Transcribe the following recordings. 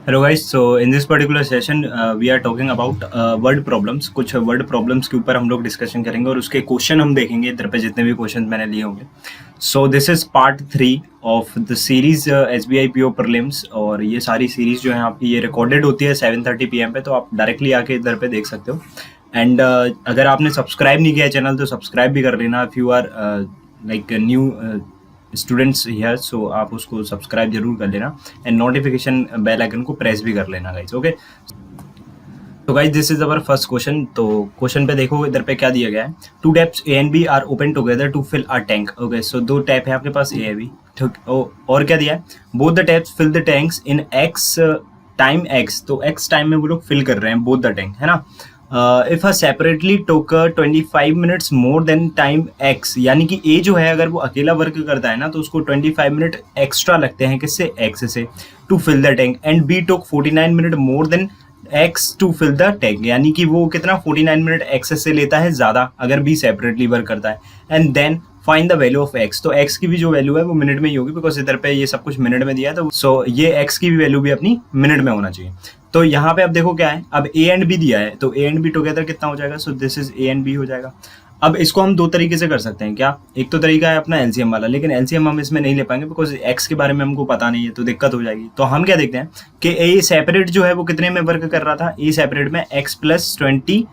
Hello guys, so in this particular session we are talking about word problems. कुछ word problems के ऊपर हम लोग डिस्कशन करेंगे और उसके क्वेश्चन हम देखेंगे इधर पे जितने भी क्वेश्चन मैंने लिए होंगे। So this is part 3 of the series S B I P O prelims. और ये सारी सीरीज जो है आपकी ये रिकॉर्डेड होती है 7:30 PM पे, तो आप डायरेक्टली आके इधर पे देख सकते हो। एंड अगर आपने सब्सक्राइब नहीं किया है चैनल तो सब्सक्राइब भी कर लेना if you are like new students here. So आप उसको सब्सक्राइब जरूर कर लेना एंड नोटिफिकेशन बेल आइकन को प्रेस भी कर लेना गाइज। ओके, तो guys this is our first question. तो क्वेश्चन पे देखो इधर पे क्या दिया गया है। Two taps A and B are open together to fill a tank. Okay, so दो टैप है आपके पास ए है बी, ठीक। और क्या दिया है, both the taps fill the tanks in x time x. तो एक्स टाइम में वो लोग फिल कर रहे हैं बोथ द टैंक, है ना। If separately took 25 minutes more than time x, यानी कि ए जो है अगर वो अकेला वर्क करता है ना तो उसको 25 मिनट एक्स्ट्रा लगते हैं किससे, एक्स से, to fill the tank. And B took 49 minute more than x to fill the tank, यानी कि वो कितना 49 मिनट एक्स से लेता है ज्यादा अगर बी सेपरेटली वर्क करता है। And then find the value of x. तो एक्स की भी जो वैल्यू है वो मिनट में ही होगी, बिकॉज इधर पे ये सब कुछ मिनट में दिया है। तो सो ये एक्स की भी वैल्यू भी अपनी मिनट में होना चाहिए। तो यहाँ पे अब देखो क्या है, अब ए एंड बी दिया है तो ए एंड बी टुगेदर कितना हो जाएगा। So this is A and B हो जाएगा। अब इसको हम दो तरीके से कर सकते हैं क्या। एक तो तरीका है अपना एलसीएम वाला, लेकिन एलसीएम हम इसमें नहीं ले पाएंगे बिकॉज एक्स के बारे में हमको पता नहीं है, तो दिक्कत हो जाएगी। तो हम क्या देखते हैं कि ए सेपरेट जो है वो कितने में वर्क कर रहा था, ए सेपरेट में एक्स प्लस 25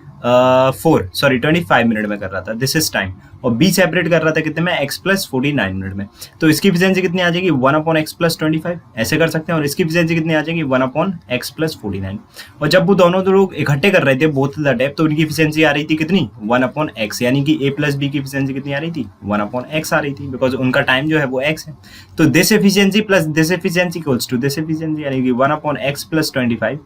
मिनट में कर रहा था, दिस इज टाइम। और बी सेपरेट कर रहा था कितने में, एक्स प्लस 49 मिनट में। तो इसकी इफिशिएंसी कितनी आ जाएगी, 1/x+25, ऐसे कर सकते हैं। और इसकी इफिशिएंसी कितनी आ जाएगी, 1/x+49। और जब वो दोनों लोग इकट्ठे कर रहे थे बोथ द टैप, तो उनकी इफिशिएंसी आ रही थी कितनी, 1/x, यानी कि ए प्लस बी की इफिशिएंसी कितनी आ रही थी, 1/x आ रही थी, बिकॉज उनका टाइम जो है वो एक्स है। तो this efficiency plus this efficiency equals to this efficiency, यानी कि 1/x+25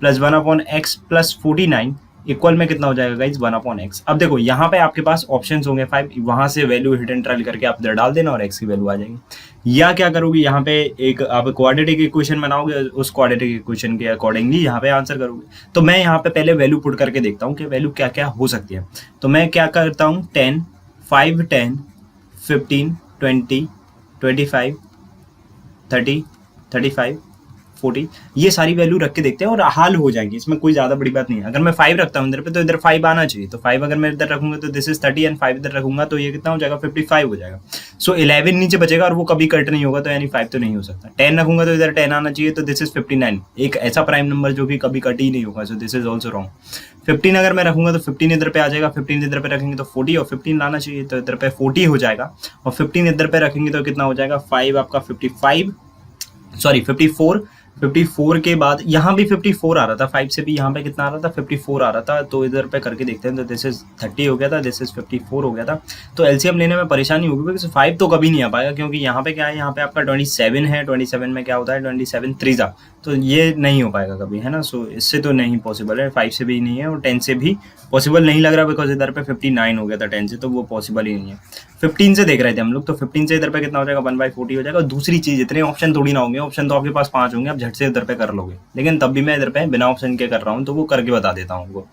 प्लस 1/x+49 इक्वल में कितना हो जाएगा गाइज, 1/x। अब देखो यहाँ पे आपके पास ऑप्शन होंगे 5, वहां से वैल्यू हिट एंड ट्रायल करके आप इधर डाल देना और x की वैल्यू आ जाएगी। या क्या करोगे, यहाँ पे एक आप क्वाड्रेटिक इक्वेशन बनाओगे, उस क्वाड्रेटिक इक्वेशन के अकॉर्डिंगली यहाँ पे आंसर करोगे। तो मैं यहाँ पे पहले वैल्यू पुट करके देखता हूँ कि वैल्यू क्या क्या हो सकती है। तो मैं क्या करता हूँ, 10, 5, 10, 15, 20, 25, 30, 35, 40, ये सारी वैल्यू रख के देखते हैं और हाल हो जाएगी, इसमें कोई ज्यादा बड़ी बात नहीं है। अगर मैं 5 रखता हूँ इधर पे तो इधर 5 आना चाहिए। तो 5 अगर मैं इधर रखूंगा तो दिस इज 30 एंड 5 इधर रखूंगा तो ये कितना हो जाएगा, 55 हो जाएगा। सो 11 नीचे बचेगा और वो कभी कट नहीं होगा, तो यानी 5 तो नहीं हो सकता। 10 रखूंगा तो इधर 10 आना चाहिए, तो दिस इज 59, एक ऐसा प्राइम नंबर जो कि कभी कट ही नहीं होगा। सो दिस इज ऑल्सो रॉन्ग। 15 अगर मैं रखूंगा तो 15 इधर पे आ जाएगा, 15 इधर पे रखेंगे तो 40 और 15 लाना चाहिए, तो इधर पे 40 हो जाएगा। और 15 इधर पे रखेंगे तो कितना हो जाएगा, 5 आपका 55, सॉरी 54। 54 के बाद यहाँ भी 54 आ रहा था, 5 से भी यहाँ पे कितना आ रहा था, 54 आ रहा था। तो इधर पे करके देखते हैं, तो दिस इज 30 हो गया था, दिस इज 54 हो गया था। तो एलसीएम लेने में परेशानी होगी क्योंकि 5 तो कभी नहीं आ पाएगा, क्योंकि यहाँ पे क्या है, यहाँ पे आपका 27 है। 27 में क्या होता है, 27 3 तो ये नहीं हो पाएगा कभी, है ना। सो इससे तो नहीं पॉसिबल है, 5 से भी नहीं है और 10 से भी पॉसिबल नहीं लग रहा, बिकॉज इधर पे 59 हो गया था 10 से, तो वो पॉसिबल ही नहीं है। 15 से देख रहे थे हम लोग, तो 15 से इधर पे कितना हो जाएगा, 1/40 हो जाएगा। दूसरी चीज, इतने ऑप्शन थोड़ी ना होंगे, ऑप्शन तो आपके पास 5 होंगे, आप झट से इधर पे कर लोगे, लेकिन तब भी मैं इधर पे बिना ऑप्शन के कर रहा हूँ तो वो करके बता देता हूँ आपको।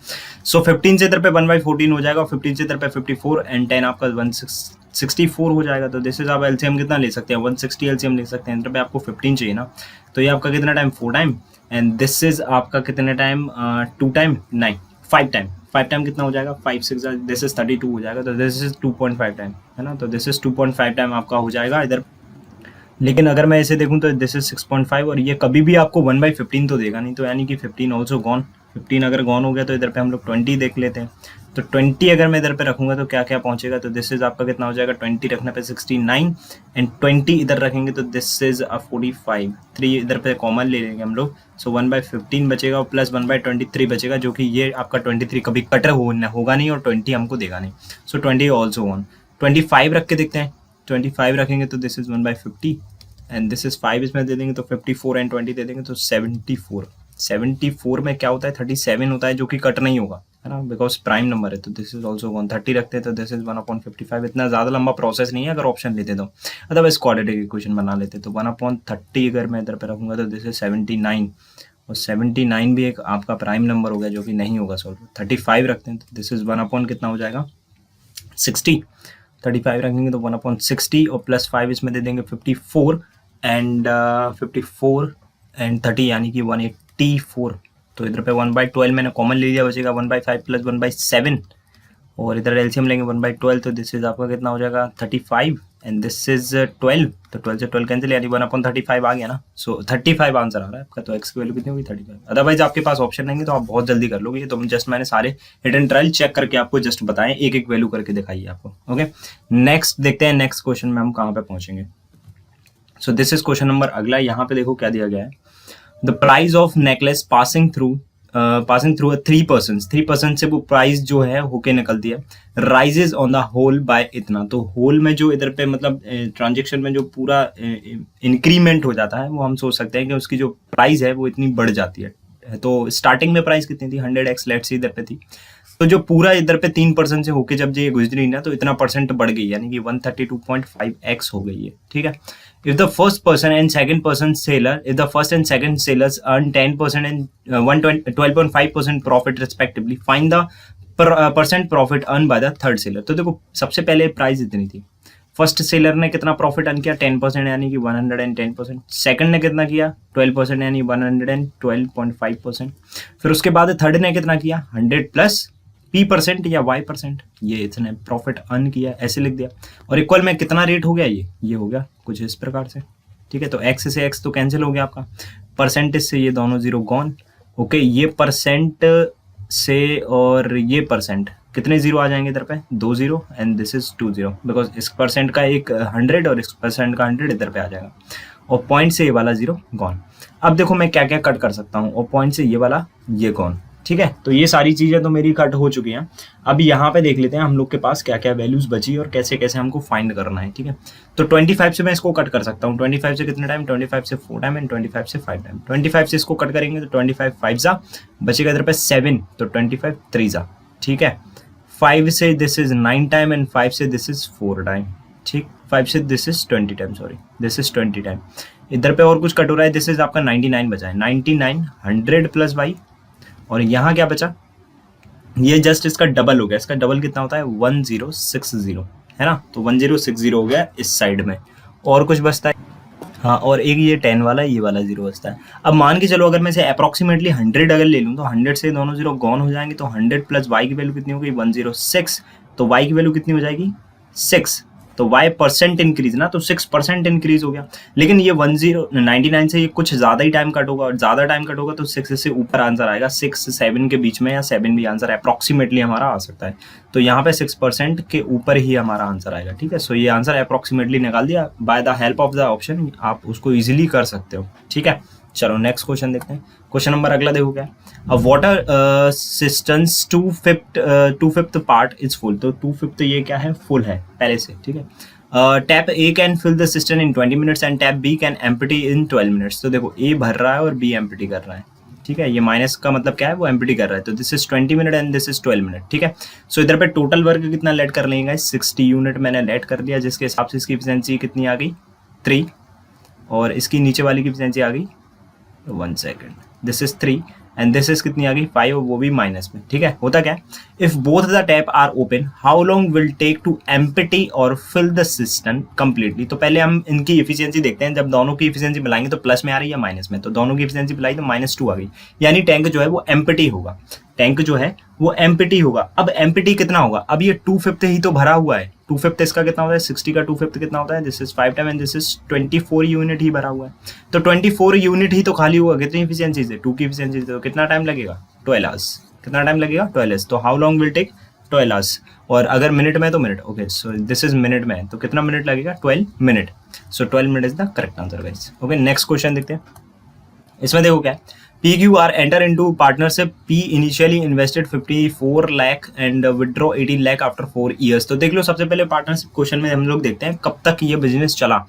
सो 15 से इधर पे 1/14 हो जाएगा, 15 से इधर पे 54 एंड 10 आपका 164 हो जाएगा। तो दिस इज आप एलसीएम कितना ले सकते हैं, 160 एलसीएम ले सकते हैं। इधर पे आपको 15 चाहिए ना, तो ये आपका कितना time, 4 time. And this is आपका कितने टाइम, 2 टाइम नहीं, 5 टाइम। 5 टाइम कितना हो जाएगा, 5 6 दिस इज 32 हो जाएगा। तो दिस इज 2.5 टाइम, है ना। तो दिस इज 2.5 टाइम आपका हो जाएगा इधर। लेकिन अगर मैं इसे देखूं तो दिस इज 6.5 और ये कभी भी आपको 1/15 तो देगा नहीं, तो यानी कि 15 ऑल्सो गॉन। 15 अगर गॉन हो गया तो इधर पे हम लोग 20 देख लेते हैं। तो 20 अगर मैं इधर पे रखूंगा तो क्या क्या पहुंचेगा, तो दिस इज आपका कितना हो जाएगा, 20 रखने पे 69 एंड 20 इधर रखेंगे तो दिस इज 45। 3 इधर पे कॉमन ले लेंगे हम लोग। सो 1/15 बचेगा और प्लस 1/23 बचेगा, जो कि ये आपका 23 कभी कटर होगा नहीं और 20 हमको देगा नहीं। सो 20 ऑल्सो वन। 25 रख के देखते हैं, 25 रखेंगे तो this is 1/50 and this is 5 इसमें दे देंगे तो 54 एंड 20 दे देंगे तो 74। 74 में क्या होता है, 37 होता है, जो कि कट नहीं होगा, है ना, बिकॉज प्राइम नंबर है। तो दिस इज ऑल्सो 130 रखते हैं तो दिस इज 1/55। इतना ज्यादा लंबा प्रोसेस नहीं है अगर ऑप्शन लेते तो, अदरवाइज क्वाड्रेटिक इक्वेशन बना लेते। तो 1/30 अगर मैं इधर पे रखूंगा तो दिस इज 79 और 79 भी एक आपका प्राइम नंबर हो गया, जो कि नहीं होगा सॉल्व। 35 रखते हैं तो दिस इज 1 कितना हो जाएगा, 60। 35 रखेंगे तो 1/60 और प्लस 5 इसमें दे देंगे 54 एंड 54 एंड 30 यानी कि 184। तो इधर पे 1/12 मैंने कॉमन ले लिया, बचेगा 1/5 प्लस 1/7 और इधर एलसीएम लेंगे 1/12 तो दिस इज आपका कितना हो जाएगा 35 एंड दिस इज 12। तो 12 से 12 कैंसिल यानी 1/35 आ गया ना। सो 35 आंसर आ रहा है आपका। तो एक्स की वैल्यू कितनी होगी 35। अदरवाइज आपके पास ऑप्शन नहीं है तो आप बहुत जल्दी कर लोगे। तो जस्ट मैंने सारे हिट एंड ट्रायल चेक करके आपको जस्ट बताएं, एक एक वैल्यू करके दिखाइए आपको। ओके नेक्स्ट देखते हैं नेक्स्ट क्वेश्चन में हम कहाँ पे पहुंचेंगे। So this is question number अगला। यहाँ पे देखो क्या दिया गया है, the price of necklace passing through 3% से वो प्राइस जो है होके निकलती है, rises on the whole by इतना। तो होल में जो इधर पे मतलब ट्रांजेक्शन में जो पूरा इंक्रीमेंट हो जाता है वो हम सोच सकते हैं कि उसकी जो प्राइस है वो इतनी बढ़ जाती है। तो स्टार्टिंग में प्राइस कितनी थी 100x लेट्स से इधर पे थी, तो जो पूरा इधर पे 3% से होके जब ये गुजरी ना तो इतना परसेंट बढ़ गई यानी कि 132.5x हो गई है। ठीक है। If the first person and second person seller, if the first and second sellers earn 10% and 12.5% profit respectively, find the percent profit earned by the third seller। तो देखो सबसे पहले प्राइस इतनी थी, फर्स्ट सेलर ने कितना प्रॉफिट अर्न किया 10% यानी कि 110%, सेकंड ने कितना किया 12% यानी 112.5%, फिर उसके बाद थर्ड ने कितना किया 100 प्लस P% या Y%, ये इतने प्रॉफिट अर्न किया ऐसे लिख दिया। और इक्वल में कितना रेट हो गया ये हो गया कुछ इस प्रकार से। ठीक है। तो x से x तो कैंसिल हो गया आपका, परसेंटेज से ये दोनों जीरो गॉन। ओके ये परसेंट से और ये परसेंट कितने जीरो आ जाएंगे इधर पे 2 0 एंड दिस इज 2 0 बिकॉज इस परसेंट का एक 100 और इस परसेंट का 100 इधर पे आ जाएगा और पॉइंट से ये वाला जीरो गॉन। अब देखो मैं क्या क्या कट कर सकता हूँ और पॉइंट से ये वाला ये गॉन। ठीक है। तो ये सारी चीजें तो मेरी कट हो चुकी हैं। अब यहाँ पे देख लेते हैं हम लोग के पास क्या क्या वैल्यूज बची और कैसे कैसे हमको फाइंड करना है। ठीक है। तो 25 से मैं इसको कट कर सकता हूँ। 25 से कितने टाइम 25 से 4 टाइम एंड 25 से 5 टाइम। 25 से इसको कट करेंगे तो 25 5 जा बचेगा इधर पे 7 तो 25 3 जा। ठीक है। 5 से दिस इज 9 टाइम एंड 5 से दिस इज 4 टाइम। ठीक 5 से this is 20 time, sorry this is 20 time. इधर पे और कुछ कट हो रहा है, दिस इज आपका 99 बचा है। 99 100 प्लस y और यहाँ क्या बचा, ये जस्ट इसका डबल हो गया। इसका डबल कितना होता है 1060 है ना। तो 1060 हो गया इस साइड में। और कुछ बचता है हाँ, और एक ये 10 वाला ये वाला जीरो बचता है। अब मान के चलो अगर मैं इसे अप्रॉक्सीमेटली 100 अगर ले लूँ तो 100 से दोनों जीरो गॉन हो जाएंगे। तो 100 प्लस y की वैल्यू कितनी होगी 106। तो y की वैल्यू कितनी हो जाएगी 6। तो y परसेंट इंक्रीज ना, तो 6% इंक्रीज हो गया। लेकिन ये 99 से ये कुछ ज़्यादा ही टाइम कट होगा और ज़्यादा टाइम कट होगा तो 6 से ऊपर आंसर आएगा। 6 7 के बीच में या 7 भी आंसर अप्रॉक्सीमेटली हमारा आ सकता है। तो यहाँ पे 6% के ऊपर ही हमारा आंसर आएगा। ठीक है। सो ये आंसर अप्रॉक्सीमेटली निकाल दिया by the help of the option, आप उसको ईजिली कर सकते हो। ठीक है। चलो नेक्स्ट क्वेश्चन देखते हैं। क्वेश्चन नंबर अगला देखो क्या, अ water systems 2/5 part is full. तो 2/5 ये क्या है फुल है पहले से। ठीक है। Tap A can fill the system in 20 minutes and tap B can empty in 12 minutes. तो देखो ए भर रहा है और बी एम्प्टी कर रहा है। ठीक है। ये माइनस का मतलब क्या है वो एम्प्टी कर रहा है। तो this is 20 minute and this is 12 minute. ठीक है। सो इधर पे टोटल वर्क कितना लेट कर लेंगे 60 यूनिट मैंने लेट कर दिया, जिसके हिसाब से इसकी एफिशिएंसी कितनी आ गई 3 और इसकी नीचे वाली की एफिशिएंसी आ गई 1 second, this is 3 and this is कितनी आ गई 5 और वो भी माइनस में। ठीक है। होता क्या है, if both the tap are open how long will take to empty और फिल द सिस्टम कंप्लीटली। तो पहले हम इनकी एफिशिएंसी देखते हैं। जब दोनों की एफिशिएंसी मिलाएंगे तो प्लस में आ रही है माइनस में, तो दोनों की एफिशिएंसी मिलाई तो -2 आ गई, यानी टैंक जो है वो एम्प्टी होगा। टैंक जो है वो एम्प्टी होगा। अब एम्प्टी कितना होगा, अब ये 2/5 ही तो भरा हुआ है। 2/5 इसका कितना होता है 60 का 2/5 कितना होता है, this is 5 time and this is 24 unit ही भरा हुआ है। तो 24 यूनिट ही तो खाली हुआ, कितनी एफिशिएंसी से 2 की एफिशिएंसी से, तो कितना टाइम लगेगा 12 आवर्स। कितना टाइम लगेगा 12 आवर्स। तो how long will take 12 hours, और अगर मिनट में तो minute. Okay so this is minute में, तो कितना मिनट लगेगा 12 minute. So 12 minute is the correct answer guys. Okay next question देखते हैं। इसमें देखो क्या है, PQR enter into partnership. P initially invested 54 lakh and withdraw 18 lakh after 4 years. तो देख लो सबसे पहले पार्टनरशिप क्वेश्चन में हम लोग देखते हैं कब तक ये बिजनेस चला।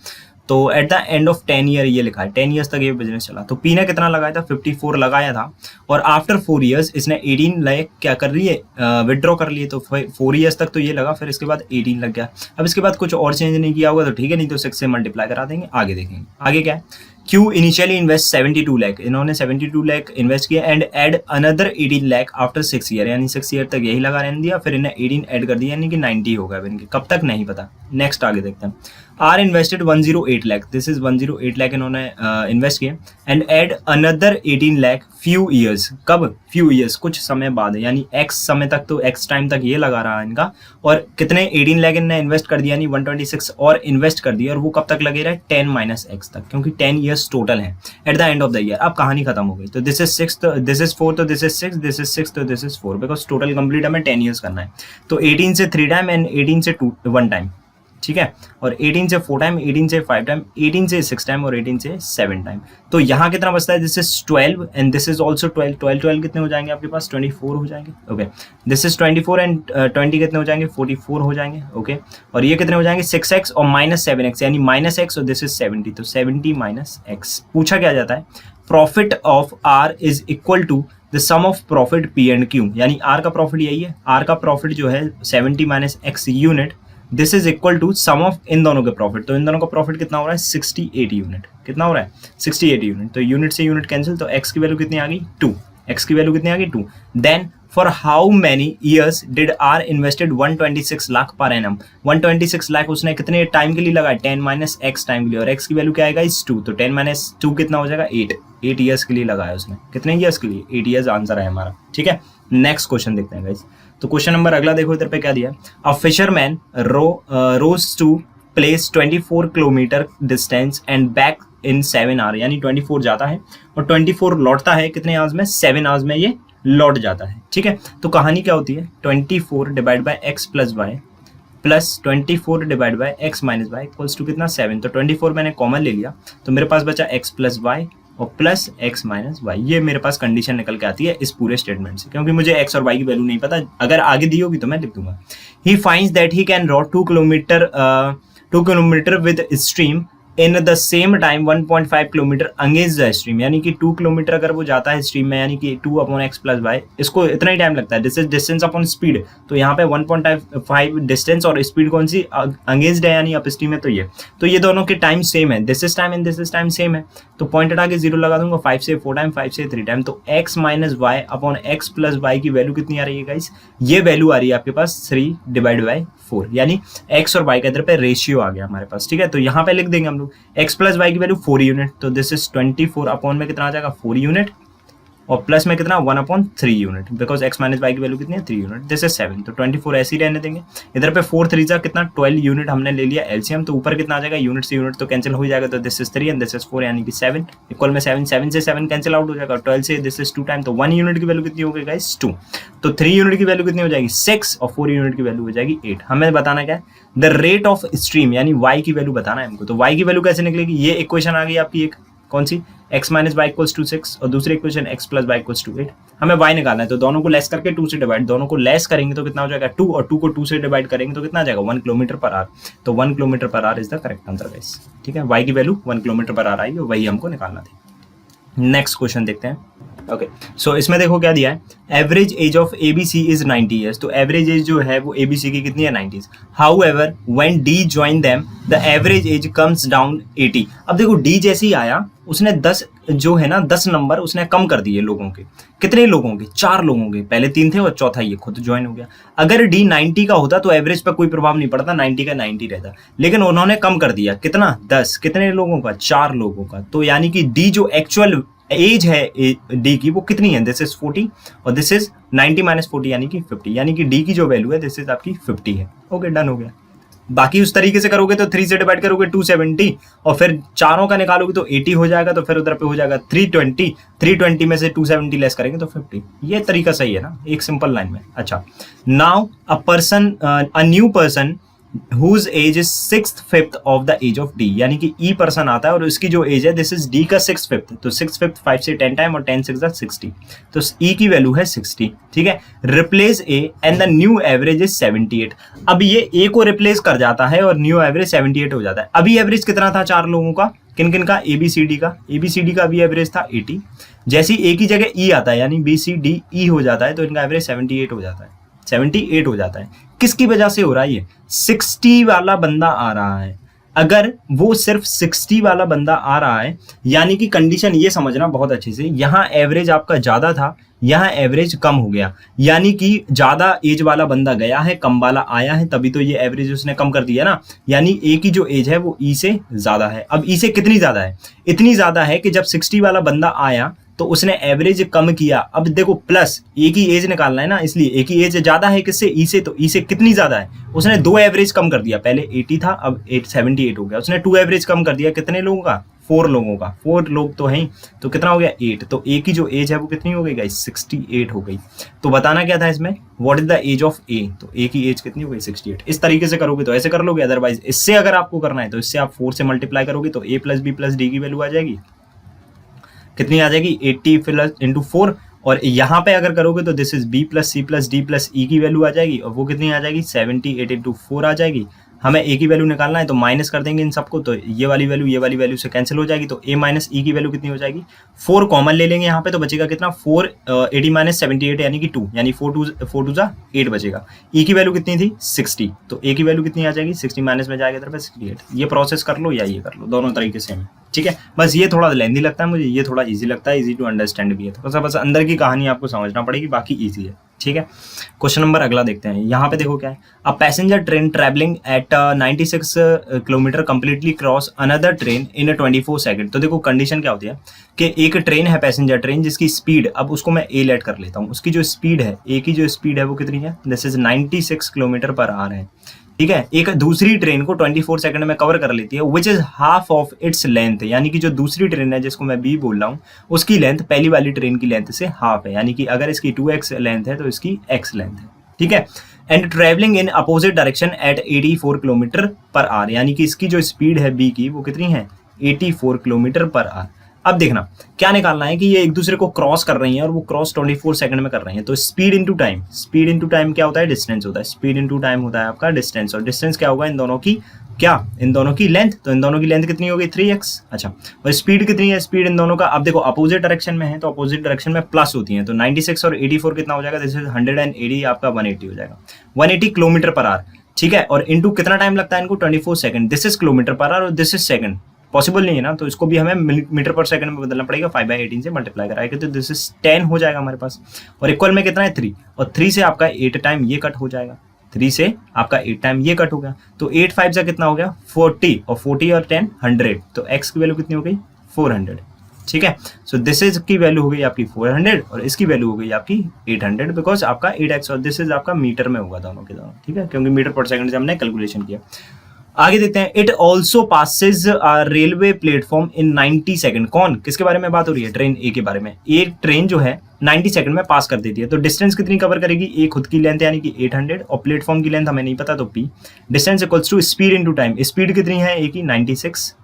तो at the end of 10 year ये लिखा है 10 ईयर्स तक ये बिजनेस चला। तो पी ने कितना लगाया था 54 लगाया था और आफ्टर 4 ईयर्स इसने 18 लाख क्या कर लिए विड्रॉ कर लिए। तो 4 ईयर्स तक तो ये लगा, फिर इसके बाद 18 लग गया। अब इसके बाद कुछ और चेंज नहीं किया होगा तो ठीक है, नहीं तो 6 से मल्टीप्लाई करा देंगे। आगे देखेंगे आगे क्या है। क्यू इनिशियली इन्वेस्ट 72 लाख, इन्होंने 72 लाख इन्वेस्ट किया and add another 18 lakh after 6 year, यानी 6 ईयर तक यही लगा रहने दिया, फिर इन्हें 18 ऐड कर दिया यानी कि 90 होगा। इनके कब तक नहीं पता। नेक्स्ट आगे देखते हैं। R invested 108 lakh, this is 108 lakh इन्होंने इन्वेस्ट किए, and add another 18 lakh few years, कब फ्यू ईयर्स, कुछ समय बाद, यानी एक्स समय तक, तो एक्स टाइम तक ये लगा रहा है इनका, और कितने 18 लाख इनने इन्वेस्ट कर दिया, यानी 126 और इन्वेस्ट कर दिया, और वो कब तक लगे रहे 10 माइनस एक्स तक, क्योंकि 10 ईयर्स टोटल है at the end of the year. अब कहानी खत्म हो गई, तो दिस इज 6, तो दिस इज 4, तो दिस इज 6, दिस इज 6, तो this is 4, because total complete हमें 10 ईयर्स करना है। तो 18 से 3 टाइम एंड 18 से 1 टाइम, ठीक है, और 18 से 4 टाइम, 18 से 5 टाइम, 18 से 6 टाइम और 18 से 7 टाइम। तो यहाँ कितना बचता है, this is 12 and this is also 12, 12 कितने हो जाएंगे आपके पास, 24 हो जाएंगे, ओके। दिस इज 24 एंड 20 कितने हो जाएंगे, 44 हो जाएंगे, ओके। और ये कितने हो जाएंगे, 6x और -7x, यानी -x और दिस इज 70, तो 70 माइनस x। पूछा क्या जाता है, profit of R is equal to the sum of profit P and Q, यानी आर का प्रॉफिट यही है, आर का प्रॉफिट जो है 70 minus x unit, this is equal to sum of इन दोनों के प्रॉफिट। तो इन दोनों का प्रॉफिट कितना हो रहा है, 68 यूनिट, कितना हो रहा है 68 यूनिट। तो यूनिट से यूनिट कैंसिल, तो x की वैल्यू कितनी आ गई 2, x की वैल्यू कितनी आ गई 2। Then for how many years did R invested 126 lakh per annum, 126 lakh उसने कितने टाइम के लिए लगाया, 10 माइनस एक्स टाइम के लिए, और x की वैल्यू क्या आएगा इस 2, तो 10 माइनस 2 कितना हो जाएगा 8 ईयर्स के लिए लगाया उसने, कितने ईयर्स के लिए 8 ईयर्स आंसर है हमारा, ठीक है। नेक्स्ट क्वेश्चन देखते हैं गाइस। तो क्वेश्चन नंबर अगला देखो इधर पे क्या दिया है, a fisherman rows to place 24 kilometre distance and back in 7 hour, यानी 24 जाता है और 24 लौटता है, कितने आवर्स में, 7 आवर्स में ये लौट जाता है, ठीक है। तो कहानी क्या होती है, 24 divide by x plus y plus 24 divide by x minus y equals to कितना 7, तो 24 मैंने कॉमन ले लिया, तो मेरे पास बचा एक्स प्लस वाई और प्लस एक्स माइनस वाई, ये मेरे पास कंडीशन निकल के आती है इस पूरे स्टेटमेंट से, क्योंकि मुझे एक्स और वाई की वैल्यू नहीं पता, अगर आगे दी होगी तो मैं लिख दूंगा। He finds that he can raw 2 kilometre with stream in the same time 1.5 kilometre against the stream, यानी कि 2 किलोमीटर अगर वो जाता है स्ट्रीम में, यानी कि 2 अपॉन एक्स प्लस वाई, इसको इतना ही टाइम लगता है, this is distance upon speed, तो यहाँ पे 1.5 डिस्टेंस और स्पीड कौन सी अगेंस्ट है, यानी अप स्ट्रीम है, तो ये दोनों के टाइम सेम है, this is time and this is time same है, तो पॉइंट हटा के 0 लगा दूंगा, 5 से 4 टाइम, 5 से 3 टाइम, तो x minus y upon x plus y की वैल्यू कितनी आ रही है गाइस, ये वैल्यू आ रही है आपके पास 3 डिवाइड बाई 4, यानी x और y का इधर पे रेशियो आ गया हमारे पास, ठीक है। तो यहाँ पे लिख देंगे हम लोग x प्लस वाई की वैल्यू 4 यूनिट, तो दिस इज 24 अपॉन में कितना आ जाएगा 4 यूनिट, और प्लस में कितना 1 upon 3 unit, because x minus Y की वैल्यू कितनी है 3 यूनिट, दिस इज 7, तो 24 ऐसे ही रहने देंगे। इधर पे 4 3 जा कितना 12 यूनिट हमने ले लिया एलसीएम, तो ऊपर कितना आ जाएगा, यूनिट से यूनिट तो कैंसिल हो जाएगा, तो this is 3 and this is 4, यानी कि 7 इक्वल में 7, 7 से 7 कैंसिल आउट हो जाएगा, 12 से दिस इज 2 टाइम, तो 1 यूनिट की वैल्यू कितनी हो गई गाइस 2, तो 3 यूनिट की वैल्यू कितनी हो जाएगी 6, और 4 यूनिट की वैल्यू हो जाएगी 8। हमें बताना क्या है, द रेट ऑफ स्ट्रीम, यानी y की वैल्यू बताना है हमको, तो y की वैल्यू कैसे निकलेगी, ये इक्वेशन आ गई आपकी एक, कौन सी, x minus y equals to 6 और दूसरी equation x plus y equals to 8, हमें y निकालना है, तो दोनों को लेस करके 2 से डिवाइड, दोनों को लेस करेंगे तो कितना हो जाएगा 2, और 2 को 2 से डिवाइड करेंगे तो कितना आ जाएगा 1 किलोमीटर पर आवर, तो 1 kilometre per hour is the correct answer guys, ठीक है। y की वैल्यू 1 किलोमीटर पर आवर आई, वही हमको निकालना थी। नेक्स्ट क्वेश्चन देखते हैं, ओके। सो इसमें देखो क्या दिया है, average age of ABC is 90 years, तो एवरेज एज जो है वो एबीसी की कितनी है 90। How ever when D join them the average age comes down 80। अब देखो डी जैसे ही आया उसने 10 जो है ना 10 नंबर उसने कम कर दिए लोगों के, कितने लोगों के 4 लोगों के, पहले 3 थे और चौथा ये खुद ज्वाइन हो गया। अगर डी 90 का होता तो एवरेज पर कोई प्रभाव नहीं पड़ता, 90 का 90 रहता, लेकिन उन्होंने कम कर दिया, कितना 10, कितने लोगों का 4 लोगों का, तो यानी कि डी जो एक्चुअल एज है डी की वो कितनी है, दिस इज 40 और दिस इज 90 माइनस 40 यानी कि 50, यानी कि डी की जो वैल्यू है दिस इज आपकी 50 है, ओके डन हो गया। बाकी उस तरीके से करोगे तो 3 से डिवाइड करोगे 270 और फिर चारों का निकालोगे तो 80 हो जाएगा, तो फिर उधर पे हो जाएगा 320 में से 270 लेस करेंगे तो 50, ये तरीका सही है ना, एक सिंपल लाइन में। अच्छा, now a new person whose age is 6/5 of the age of D, यानी कि E पर्सन आता है और उसकी जो एज है दिस इज D का 6/5, तो 6/5 5 से 10 टाइम और 10 6 60, तो E की वैल्यू है 60, ठीक है। Replace A and the new average is 78। अब ये A को रिप्लेस कर जाता है और न्यू एवरेज 78 हो जाता है। अभी एवरेज कितना था 4 लोगों का, किन किन का, ABCD का, ABCD का अभी एवरेज था 80, जैसे A की जगह E आता है यानी BCDE हो जाता है तो इनका एवरेज 78 हो जाता है, 78 हो जाता है। किसकी वजह से हो रहा है ये, 60 वाला बंदा आ रहा है, अगर वो सिर्फ 60 वाला बंदा आ रहा है, यानी कि कंडीशन ये समझना बहुत अच्छे से, यहाँ एवरेज आपका ज्यादा था, यहाँ एवरेज कम हो गया, यानी कि ज्यादा एज वाला बंदा गया है, कम वाला आया है, तभी तो ये एवरेज उसने कम कर दिया ना। यानी ए की जो एज है वो ई से ज्यादा है। अब ई से कितनी ज्यादा है? इतनी ज्यादा है कि जब 60 वाला बंदा आया तो उसने एवरेज कम किया। अब देखो प्लस ए की एज निकालना है ना, इसलिए ए की एज ज्यादा है किससे? ई से। तो ई से कितनी ज्यादा है? उसने 2 एवरेज कम कर दिया। पहले 80 था, अब 78 हो गया। उसने 2 एवरेज कम कर दिया। कितने लोगों का? 4 लोगों का। 4 लोग तो हैं, तो कितना हो गया? 8। तो ए की जो एज है वो कितनी हो गई गाइस? 68 हो गई। तो बताना क्या था इसमें? What is the age of A? तो ए की एज कितनी हो गई? 68। इस तरीके से करोगे तो ऐसे कर लोगे, अदरवाइज इससे अगर आपको करना है तो इससे आप 4 से मल्टीप्लाई करोगे तो ए प्लस बी प्लस डी की वैल्यू आ जाएगी। कितनी आ जाएगी? 80 प्लस इंटू 4। और यहाँ पे अगर करोगे तो this is B plus C plus D plus E की वैल्यू आ जाएगी, और वो कितनी आ जाएगी? 78 इंटू 4 आ जाएगी। हमें ए की वैल्यू निकालना है तो माइनस कर देंगे इन सबको, तो ये वाली वैल्यू से कैंसिल हो जाएगी। तो ए माइनस ई की वैल्यू कितनी हो जाएगी? 4 कॉमन ले लेंगे यहाँ पे, तो बचेगा कितना? 4 80 माइनस 78 यानी कि 2, यानी 4 टू जा 8 बचेगा। ई की वैल्यू कितनी थी? 60। तो ए की वैल्यू कितनी आ जाएगी? 60 माइनस में जाएगा इधर पे 68। ये प्रोसेस कर लो या ये कर लो, दोनों तरीके से है, ठीक है। बस ये थोड़ा लेंदी लगता है मुझे, ये थोड़ा इजी लगता है, इजी टू अंडरस्टैंड भी है, थोड़ा सा बस अंदर की कहानी आपको समझना पड़ेगी, बाकी इजी है, ठीक है। क्वेश्चन नंबर अगला देखते हैं। यहाँ पे देखो क्या है, a passenger train travelling eight 96 kilometre completely cross another train in 24 second. तो देखो कंडीशन क्या होती है कि एक ट्रेन है, पैसेंजर ट्रेन, जिसकी स्पीड, अब उसको मैं ए लेट कर लेता हूँ, उसकी जो स्पीड है, ए की जो स्पीड है वो कितनी है? This is 96 kilometre per hour है, ठीक है। एक दूसरी ट्रेन को 24 सेकंड में कवर कर लेती है, which is half of its length, यानी कि जो दूसरी ट्रेन है जिसको मैं बी बोल रहा हूँ, उसकी लेंथ पहली वाली ट्रेन की लेंथ से हाफ है, यानी कि अगर इसकी 2x लेंथ है तो इसकी x लेंथ है, ठीक है। And travelling in opposite direction at 84 kilometre per hour, यानी कि इसकी जो स्पीड है बी की वो कितनी है? 84 किलोमीटर पर आवर। अब देखना क्या निकालना है कि ये एक दूसरे को क्रॉस कर रही हैं और वो क्रॉस 24 सेकंड में कर रही हैं। तो speed into time, speed into time क्या होता है? डिस्टेंस होता है। स्पीड इनटू टाइम होता है आपका डिस्टेंस, और डिस्टेंस क्या होगा? इन दोनों की क्या? इन दोनों की लेंथ। तो इन दोनों की लेंथ कितनी होगी? 3x। अच्छा, और स्पीड कितनी है? स्पीड इन दोनों का, अब देखो अपोजिट डायरेक्शन में है तो अपोजिट डायरेक्शन में प्लस होती है, तो 96 और 84 कितना हो जाएगा? दिस इज 180, आपका 180 हो जाएगा, 180 किलोमीटर पर आवर, ठीक है। और इनटू कितना टाइम लगता है इनको? 24 second. This is kilometre per hour और दिस इज सेकंड, पॉसिबल नहीं है ना, तो इसको भी हमें मीटर पर सेकंड में बदलना पड़ेगा, 5/18 से मल्टीप्लाई कराएंगे तो दिस इज 10 हो जाएगा हमारे पास, और इक्वल में कितना है? 3, और 3 से आपका 8 टाइम ये कट हो जाएगा, 3 से आपका 8 टाइम ये कट हो गया, तो 8 5 से कितना हो गया? 40, और 40 और 10 100, तो x की वैल्यू कितनी हो गई? 400, ठीक है। सो दिस इज की वैल्यू हो गई आपकी 400 और इसकी वैल्यू हो गई आपकी 800, बिकॉज आपका 8x और दिस इज आपका मीटर में होगा दोनों के दोनों, ठीक है, क्योंकि मीटर पर सेकंड से हमने कैलकुलेशन किया। आगे देखते हैं, it also passes railway platform in 90 second. कौन, किसके बारे में बात हो रही है? ट्रेन ए के बारे में। एक ट्रेन जो है 90 सेकंड में पास कर देती है, तो डिस्टेंस कितनी कवर करेगी? ए खुद की लेंथ यानी कि 800, और प्लेटफॉर्म की लेंथ हमें नहीं पता तो p, distance equals to speed into time. Speed कितनी है ए की? 96,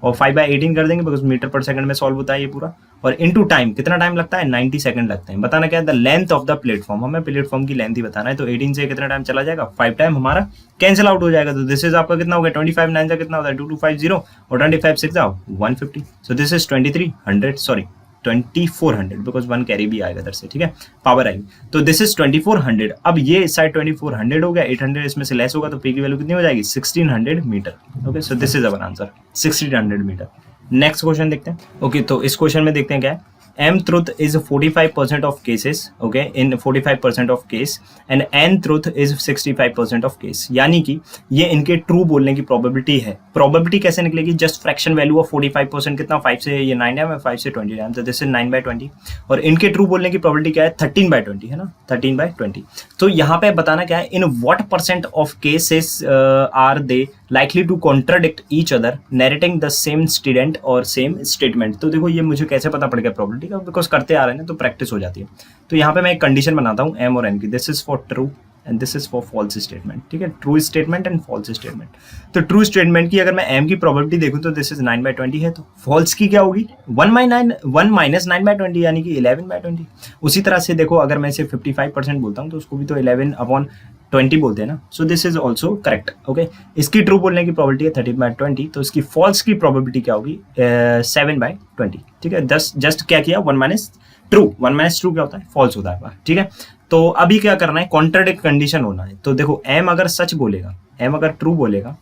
और 5/18 कर देंगे बिकॉज मीटर पर सेकंड में सॉल्व होता है ये पूरा, और इनटू टाइम कितना टाइम लगता है? 90 सेकंड लगते हैं। बताना क्या है? The length of the platform, हमें प्लेटफॉर्म की लेंथ ही बताना है, तो 18 से कितना टाइम चला जाएगा? 5 टाइम हमारा कैंसिल आउट हो जाएगा, तो दिस इज आपका कितना हो गया? 25 9 से कितना होता है? 2250, और 25 6 जाओ 150, सो this is 2300, sorry 2400, because 1 carry भी आएगा इधर से, ठीक है, पावर आएगी, तो दिस इज 2400। अब ये इस साइड 2400 हो गया, 800 इसमें से लेस होगा तो p की वैल्यू कितनी हो जाएगी? 1600 metre. Okay, so this is our answer, 1600 metre. Next question देखते हैं। ओके, तो इस क्वेश्चन में देखते हैं क्या है। M truth is 45% of cases, okay, in 45% of case, and N truth is 65% of case, यानी कि ये इनके ट्रू बोलने की प्रोबेबिलिटी है। प्रोबेबिलिटी कैसे निकलेगी? जस्ट फ्रैक्शन वैल्यू ऑफ 45%, कितना? 5 से ये 9 है, 5 से 20 है, तो दिस इज 9/20, और इनके ट्रू बोलने की प्रोबेबिलिटी क्या है? 13/20 है ना, 13/20। तो यहाँ पे बताना क्या है, in what percent of cases are they likely to contradict each other narrating the same student और same statement। तो देखो ये मुझे कैसे पता पड़ गया प्रोबेबिलिटी का, बिकॉज करते आ रहे हैं ना तो प्रैक्टिस हो जाती है। तो यहाँ पे मैं एक कंडीशन बनाता हूँ m और n की, this is for true and this is for false statement, ठीक है, true statement and false statement. तो ट्रू स्टेटमेंट की अगर मैं m की प्रोबेबिलिटी देखूँ तो दिस इज 9/20 है, तो फॉल्स की क्या होगी? 1 माइनस 9/20 यानी कि 11/20। उसी तरह से देखो अगर मैं इसे 55% बोलता हूँ तो उसको भी तो 11/20 बोलते हैं ना, सो this is also correct. Okay, इसकी ट्रू बोलने की प्रोबेबिलिटी है 13/20, तो इसकी फॉल्स की प्रोबेबिलिटी क्या होगी? 7/20, ठीक है। जस्ट क्या किया? 1 माइनस ट्रू क्या होता है? फॉल्स होता है, ठीक है। तो अभी क्या करना है? कॉन्ट्राडिक्ट कंडीशन होना है। तो देखो m अगर सच बोलेगा, m अगर ट्रू बोलेगा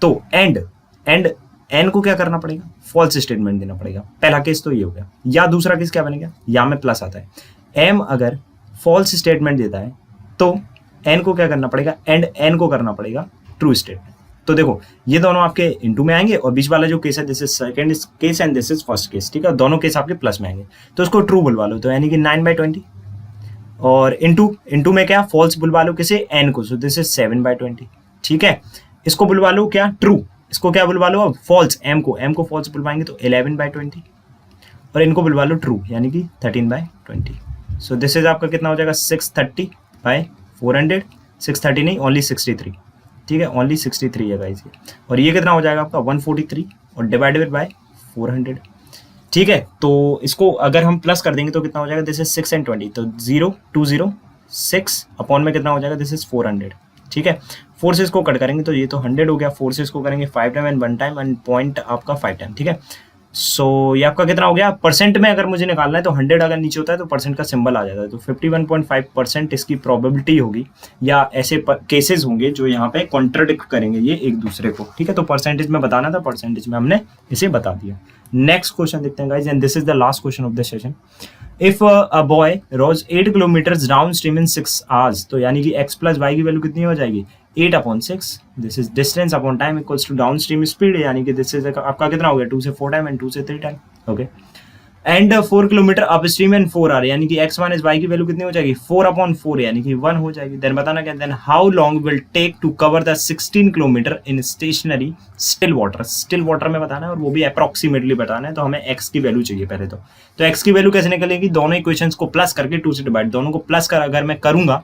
तो एंड एंड एन को क्या करना पड़ेगा, फॉल्स स्टेटमेंट देना पड़ेगा। पहला केस तो ये हो गया, या दूसरा केस क्या बनेगा, या में प्लस आता है, एम अगर फॉल्स स्टेटमेंट देता है तो एन को क्या करना पड़ेगा, एंड एन को करना पड़ेगा ट्रू स्टेटमेंट। तो देखो ये दोनों आपके इनटू में आएंगे और बीच वाला जो केस है this is second case and this is first case, ठीक है, दोनों केस आपके प्लस में आएंगे। तो इसको ट्रू बुलवा लो, तो यानी कि 9/20 और इनटू में क्या फॉल्स बुलवा लो किसे, एन को, सो दिस इज 7/20, ठीक है। इसको बुलवा लो क्या ट्रू, इसको क्या बुलवा लो अब फॉल्स, एम को फॉल्स बुलवाएंगे तो 11/20 और इनको बुलवा लो ट्रू यानी कि 13/20। सो दिस इज आपका कितना हो जाएगा 630/400, 630 नहीं ओनली 63, ठीक है, ओनली 63 है गाइस। और ये कितना हो जाएगा आपका 143 और डिवाइडेड बाय 400, ठीक है। तो इसको अगर हम प्लस कर देंगे तो कितना हो जाएगा, दिस इज 6 and 20, तो 0,206 अपॉन में कितना हो जाएगा, दिस इज 400, ठीक है। 4 से इसको कट करेंगे तो ये तो 100 हो गया, 4 से इसको करेंगे 5 time and 1 time and point आपका 5 टाइम, ठीक है। सो ये आपका कितना हो गया, परसेंट में अगर मुझे निकालना है तो 100 अगर नीचे होता है तो परसेंट का सिंबल आ जाता है, तो 51.5% इसकी प्रोबेबिलिटी होगी, या ऐसे केसेस होंगे जो यहाँ पे कॉन्ट्राडिक्ट करेंगे ये एक दूसरे को, ठीक है। तो परसेंटेज में बताना था, परसेंटेज में हमने इसे बता दिया। नेक्स्ट क्वेश्चन देखते हैं guys, and this is the last question of the session. If a boy rows 8 kilometre downstream in 6 hours, तो यानी कि x प्लस वाई की वैल्यू कितनी हो जाएगी, 8/6, this is distance upon time equals to downstream speed, यानी कि this is आपका कितना हो गया 2 से 4 टाइम एंड 2 से 3 time, okay. And 4 kilometre up stream and 4 R, यानी कि x माइनस वाई की वैल्यू कितनी हो जाएगी 4/4 यानी कि 1 हो जाएगी। देन बताना क्या, then how long will take to cover the 16 kilometre in stationary still water, still water में बताना है और वो भी अप्रोक्सीमेटली बताना है। तो हमें x की वैल्यू चाहिए पहले तो x की वैल्यू कैसे निकलेगी, दोनों इक्वेशंस को प्लस करके 2 से डिवाइड, दोनों को प्लस कर अगर मैं करूंगा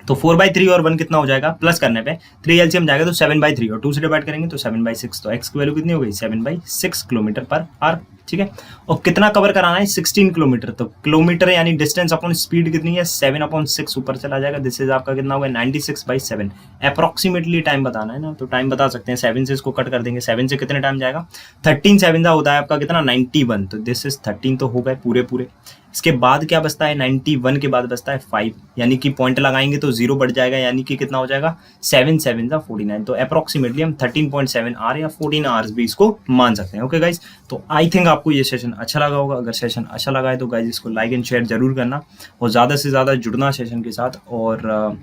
तो 4/3 और 1 कितना हो जाएगा, प्लस करने पे 3 एलसीएम जाएगा तो 7/3 और 2 से डिवाइड करेंगे तो 7/6, तो x की वैल्यू कितनी हो गई 7/6 किलोमीटर पर आवर, ठीक है। और कितना कवर कराना है 16 किलोमीटर, तो किलोमीटर यानी डिस्टेंस अपॉन स्पीड कितनी है 7/6 ऊपर चला जाएगा, दिस इज आपका कितना होगा 96/7। अप्रोक्सीमेटली टाइम बताना है ना, तो टाइम बता सकते हैं, 7 से इसको कट कर देंगे, 7 से कितने टाइम जाएगा 13 7 होता है आपका कितना 91, तो दिस इज 13 तो हो गए पूरे। इसके बाद क्या बचता है 91 के बाद बचता है 5, यानी कि पॉइंट लगाएंगे तो 0 बढ़ जाएगा, यानी कि कितना हो जाएगा 7 7 49, तो अप्रोक्सीमेटली हम 13.7 आवर या 14 आवर्स भी इसको मान सकते हैं, ओके गाइज। तो आई थिंक आपको ये सेशन अच्छा लगा होगा, अगर सेशन अच्छा लगा है तो गाइज इसको लाइक एंड शेयर जरूर करना और ज़्यादा से ज़्यादा जुड़ना सेशन के साथ, और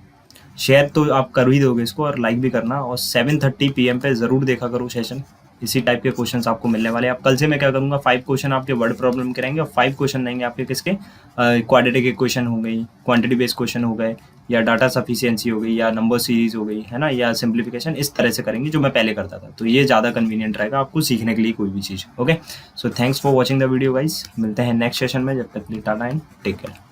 शेयर तो आप कर ही दोगे इसको और लाइक भी करना, और 7:30 PM पे ज़रूर देखा करो सेशन, इसी टाइप के क्वेश्चंस आपको मिलने वाले हैं। अब कल से मैं क्या करूँगा 5 क्वेश्चन आपके वर्ड प्रॉब्लम के रहेंगे और 5 क्वेश्चन रहेंगे आपके किसके, क्वाड्रेटिक इक्वेशन हो गई, क्वांटिटी बेस्ड क्वेश्चन हो गए, या डाटा सफिशिएंसी हो गई, या नंबर सीरीज हो गई, है ना, या सिंप्लीफिकेशन, इस तरह से करेंगे जो मैं पहले करता था। तो ये ज़्यादा कन्वीनियंट रहेगा आपको सीखने के लिए कोई भी चीज़, okay. So thanks for watching the video guys, मिलते हैं नेक्स्ट सेशन में, जब तक टाटा एंड टेक केयर।